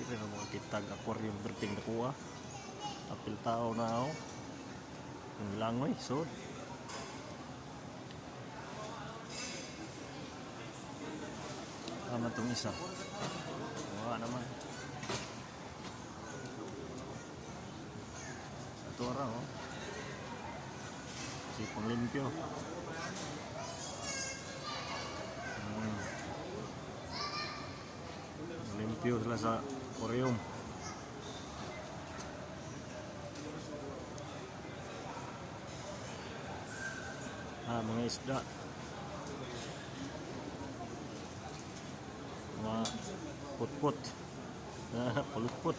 Dire na mga kitag aquarium berting nakuha. Apil tao na ako. Ang langoy, so. Tama itong isa. Wala naman. Ito orang, oh. Si panglimpyo. Limpyo sila sa aquarium. Mga isda. Mga put-put. Pulutput.